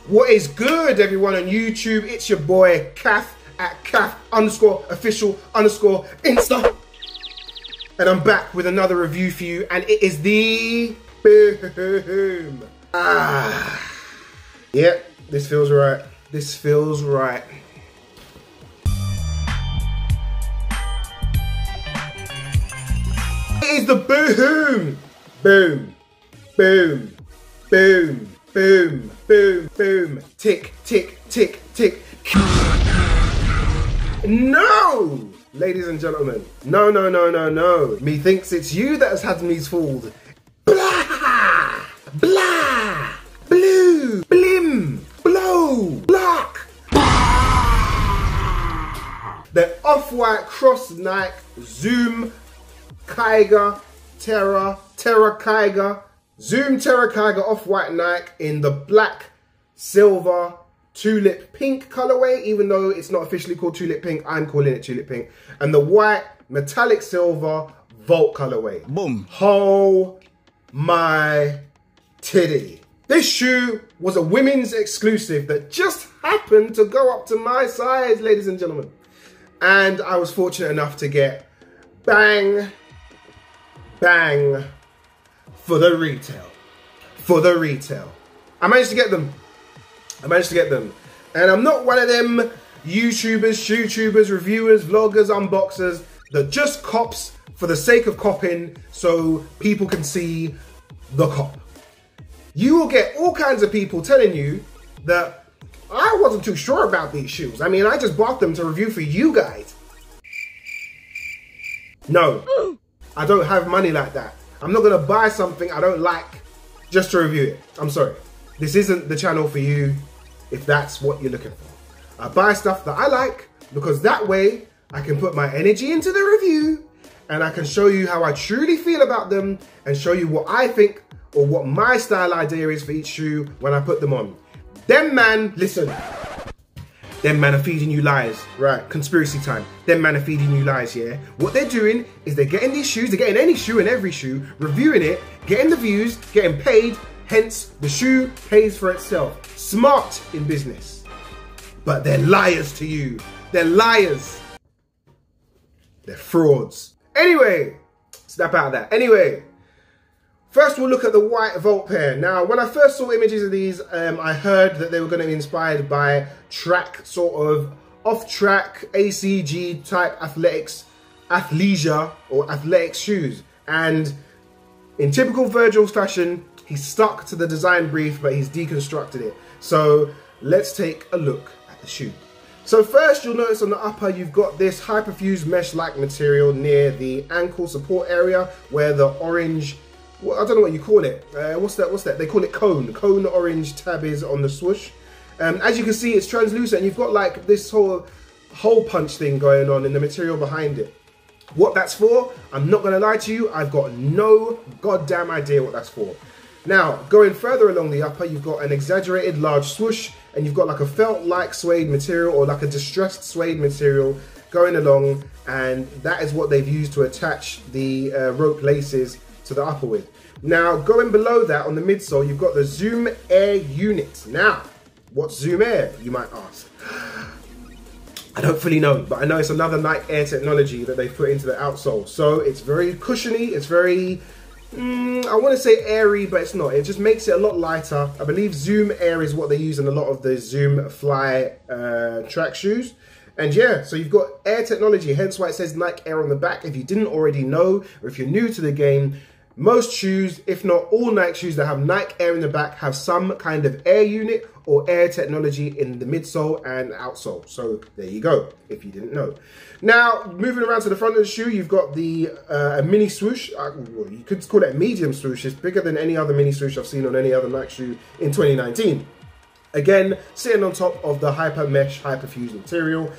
What is good, everyone on YouTube? It's your boy Kath at Kath_official_Insta. And I'm back with another review for you, and it is the boom. Yep, this feels right. This feels right. It is the boom. Boom. Boom. Boom. Boom. Boom. Boom. Tick, tick, tick, tick. No! Ladies and gentlemen, no, no, no, no, no. Methinks it's you that has had me fooled. Blah! Blah! Blue! Blim! Blow! Block! The Offwhite Cross Nike Zoom Kiger Terra Kiger Zoom Terra Kiger Offwhite Nike in the black, silver, tulip pink colorway, even though it's not officially called tulip pink, I'm calling it tulip pink, and the white metallic silver Vault colorway. Boom. Oh my titty. This shoe was a women's exclusive that just happened to go up to my size, ladies and gentlemen. And I was fortunate enough to get bang, bang for the retail. For the retail. I managed to get them. And I'm not one of them YouTubers, shootubers, reviewers, vloggers, unboxers that just cops for the sake of copping so people can see the cop. You will get all kinds of people telling you that I wasn't too sure about these shoes. I mean, I just bought them to review for you guys. No, I don't have money like that. I'm not gonna buy something I don't like just to review it. I'm sorry. This isn't the channel for you if that's what you're looking for. I buy stuff that I like because that way I can put my energy into the review and I can show you how I truly feel about them and show you what I think or what my style idea is for each shoe when I put them on. Them man, listen. Them man are feeding you lies. Right, conspiracy time. Them man are feeding you lies, yeah? What they're doing is they're getting these shoes, they're getting any shoe and every shoe, reviewing it, getting the views, getting paid, hence the shoe pays for itself. Smart in business. But they're liars to you. They're liars. They're frauds. Anyway, snap out of that. Anyway, first we'll look at the white Vault pair. Now, when I first saw images of these, I heard that they were going to be inspired by track, sort of off-track, ACG type athletics, athleisure or athletic shoes. And in typical Virgil's fashion, he stuck to the design brief, but he's deconstructed it. So let's take a look at the shoe. So first, you'll notice on the upper, you've got this hyperfused mesh-like material near the ankle support area where the orange, well, I don't know what you call it. What's that? They call it cone orange tab is on the swoosh. As you can see, it's translucent. And you've got like this whole hole punch thing going on in the material behind it. What that's for, I'm not gonna lie to you, I've got no goddamn idea what that's for. Now, going further along the upper, you've got an exaggerated large swoosh, and you've got like a felt-like suede material or like a distressed suede material going along, and that is what they've used to attach the rope laces to the upper with. Now, going below that on the midsole, you've got the Zoom Air unit. Now, what's Zoom Air, you might ask? I don't fully know, but I know it's another Nike Air technology that they put into the outsole. So it's very cushiony, it's very, I want to say airy, but it's not. It just makes it a lot lighter. I believe Zoom Air is what they use in a lot of the Zoom Fly track shoes. And yeah, so you've got Air technology, hence why it says Nike Air on the back. If you didn't already know, or if you're new to the game, most shoes, if not all Nike shoes that have Nike Air in the back, have some kind of air unit or air technology in the midsole and outsole. So there you go, if you didn't know. Now, moving around to the front of the shoe, you've got the mini swoosh. Well, you could call it a medium swoosh. It's bigger than any other mini swoosh I've seen on any other Nike shoe in 2019. Again, sitting on top of the hyper mesh, hyperfused material.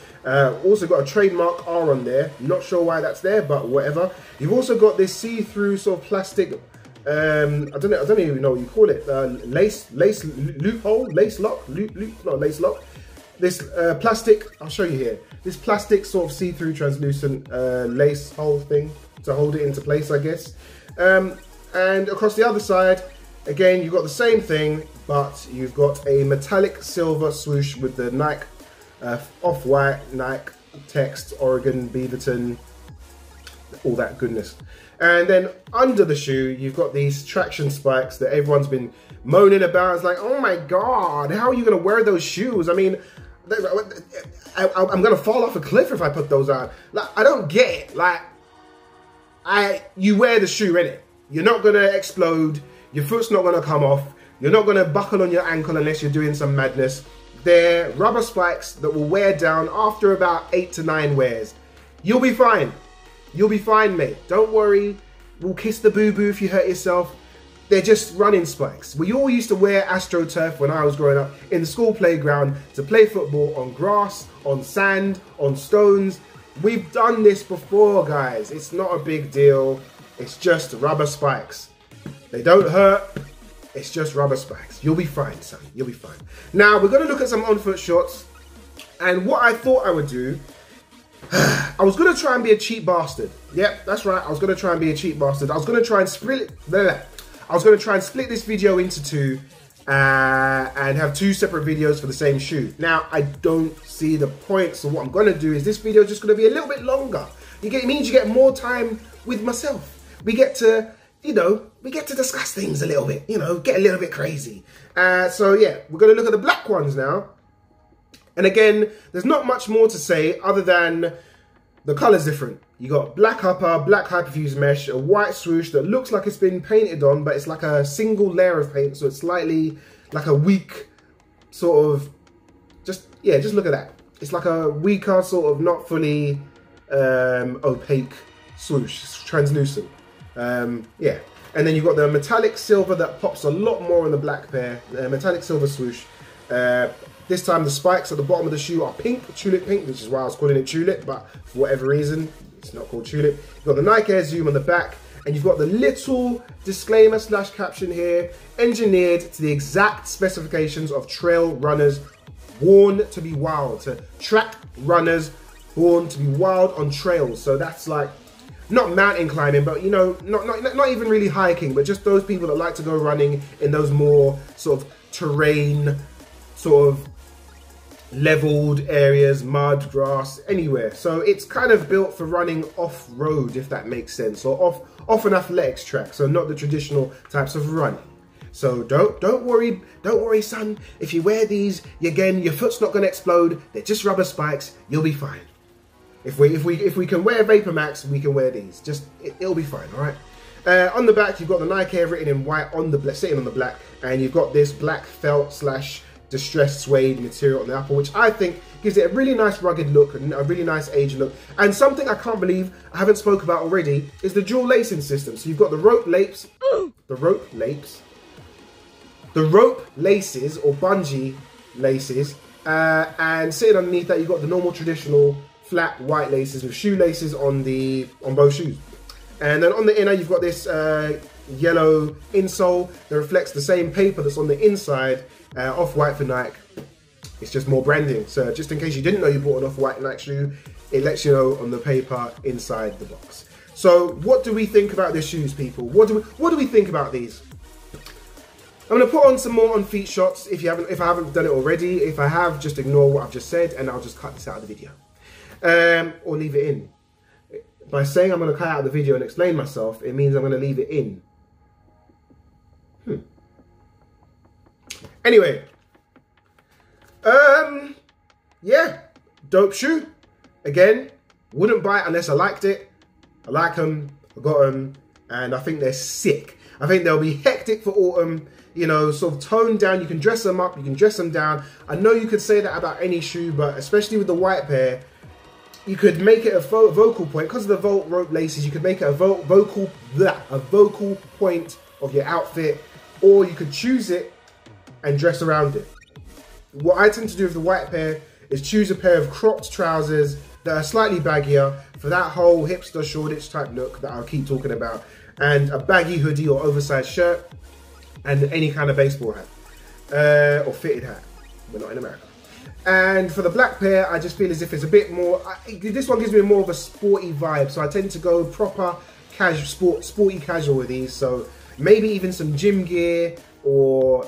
Also got a trademark R on there. Not sure why that's there, but whatever. You've also got this see-through sort of plastic, I don't even know what you call it. Lace loophole, lace lock, not lace lock. This plastic, I'll show you here. This plastic sort of see-through translucent lace hole thing to hold it into place, I guess. And across the other side, Again, you've got the same thing, but you've got a metallic silver swoosh with the Nike Off-White, Nike text, Oregon, Beaverton, all that goodness. And then under the shoe, you've got these traction spikes that everyone's been moaning about. It's like, oh my God, how are you gonna wear those shoes? I mean, I'm gonna fall off a cliff if I put those on. Like, I don't get it. Like, you wear the shoe, innit? You're not gonna explode. Your foot's not gonna come off. You're not gonna buckle on your ankle unless you're doing some madness. They're rubber spikes that will wear down after about 8 to 9 wears. You'll be fine. You'll be fine, mate. Don't worry. We'll kiss the boo-boo if you hurt yourself. They're just running spikes. We all used to wear AstroTurf when I was growing up in the school playground to play football on grass, on sand, on stones. We've done this before, guys. It's not a big deal. It's just rubber spikes. They don't hurt. It's just rubber spikes. You'll be fine, son. You'll be fine. Now, we're going to look at some on-foot shots. And what I thought I would do, I was going to try and be a cheap bastard. Yep, that's right. I was going to try and be a cheap bastard. I was going to try and split this video into 2 and have 2 separate videos for the same shoe. Now, I don't see the point. So what I'm going to do is this video is just going to be a little bit longer. It means you get more time with myself. We get to, you know, we get to discuss things a little bit, you know, get a little bit crazy. So yeah, we're going to look at the black ones now. And again, there's not much more to say other than the color's different. You got black upper, black hyperfuse mesh, a white swoosh that looks like it's been painted on, but it's like a single layer of paint. So it's slightly like a weak sort of, just look at that. It's like a weaker sort of not fully opaque swoosh. It's translucent. Yeah. And then you've got the metallic silver that pops a lot more on the black pair. Metallic silver swoosh. This time the spikes at the bottom of the shoe are pink, tulip pink, which is why I was calling it tulip, but for whatever reason, it's not called tulip. You've got the Nike Air Zoom on the back, and you've got the little disclaimer / caption here, engineered to the exact specifications of trail runners born to be wild, to track runners born to be wild on trails. So that's like, not mountain climbing, but you know, not even really hiking, but just those people that like to go running in those more sort of terrain, sort of leveled areas, mud, grass, anywhere. So it's kind of built for running off-road, if that makes sense, or off an athletics track. So not the traditional types of running. So don't worry, son. If you wear these, again, your foot's not going to explode. They're just rubber spikes. You'll be fine. If we can wear Vapor Max, we can wear these. Just it'll be fine, all right. On the back, you've got the Nike Air written in white on the sitting on the black, and you've got this black felt / distressed suede material on the upper, which I think gives it a really nice rugged look and a really nice age look. And something I can't believe I haven't spoke about already is the dual lacing system. So you've got the rope laces or bungee laces, and sitting underneath that you've got the normal traditional flat white laces with shoelaces on both shoes. And then on the inner you've got this yellow insole that reflects the same paper that's on the inside. Off-White for Nike. It's just more branding. So just in case you didn't know you bought an Off-White Nike shoe, it lets you know on the paper inside the box. So what do we think about these shoes, people? What do we think about these? I'm gonna put on some more on-feet shots if I haven't done it already. If I have, just ignore what I've just said and I'll just cut this out of the video. Or leave it in. By saying I'm gonna cut out the video and explain myself, it means I'm gonna leave it in. Anyway, yeah, dope shoe. Again, wouldn't buy it unless I liked it. I like them, I got them, and I think they're sick. I think they'll be hectic for autumn, you know, sort of toned down. You can dress them up, you can dress them down. I know you could say that about any shoe, but especially with the white pair, you could make it a vocal point. Because of the rope laces, you could make it a vocal point of your outfit, or you could choose it and dress around it. What I tend to do with the white pair is choose a pair of cropped trousers that are slightly baggier for that whole hipster Shoreditch type look that I'll keep talking about, and a baggy hoodie or oversized shirt, and any kind of baseball hat or fitted hat. We're not in America. And for the black pair, I just feel as if it's a bit more. This one gives me more of a sporty vibe, so I tend to go proper casual, sporty casual with these. So maybe even some gym gear or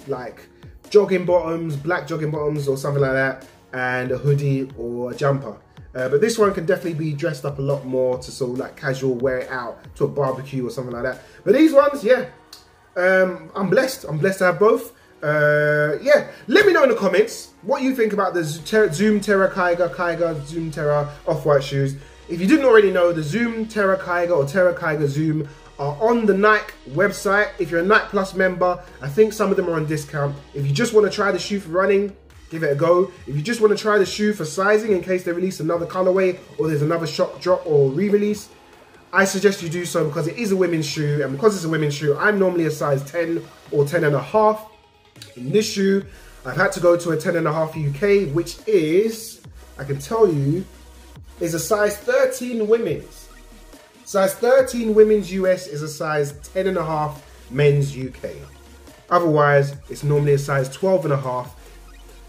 like jogging bottoms, black jogging bottoms or something like that, and a hoodie or a jumper. But this one can definitely be dressed up a lot more to sort of like casual, wear it out to a barbecue or something like that. But these ones, yeah, I'm blessed. I'm blessed to have both. Yeah, let me know in the comments what you think about the Zoom Terra Kiger Zoom Terra Off-White shoes. If you didn't already know, the Zoom Terra Kiger or Terra Kiger Zoom are on the Nike website. If you're a Nike Plus member, I think some of them are on discount. If you just want to try the shoe for running, give it a go. If you just want to try the shoe for sizing in case they release another colorway or there's another shock drop or re-release, I suggest you do so because it is a women's shoe, and because it's a women's shoe, I'm normally a size 10 or 10.5. In this shoe, I've had to go to a 10.5 UK, which is, I can tell you, is a size 13 women's. Size 13 women's US is a size 10.5 men's UK. Otherwise, it's normally a size 12.5,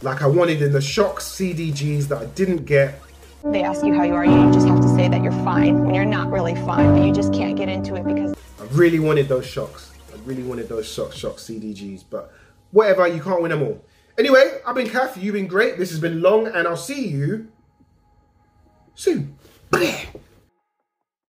like I wanted in the Shox CDGs that I didn't get. They ask you how you are, you just have to say that you're fine when you're not really fine, but you just can't get into it because... I really wanted those Shox. I really wanted those Shox CDGs, but whatever, you can't win them all. Anyway, I've been Kath, you've been great. This has been long, and I'll see you soon.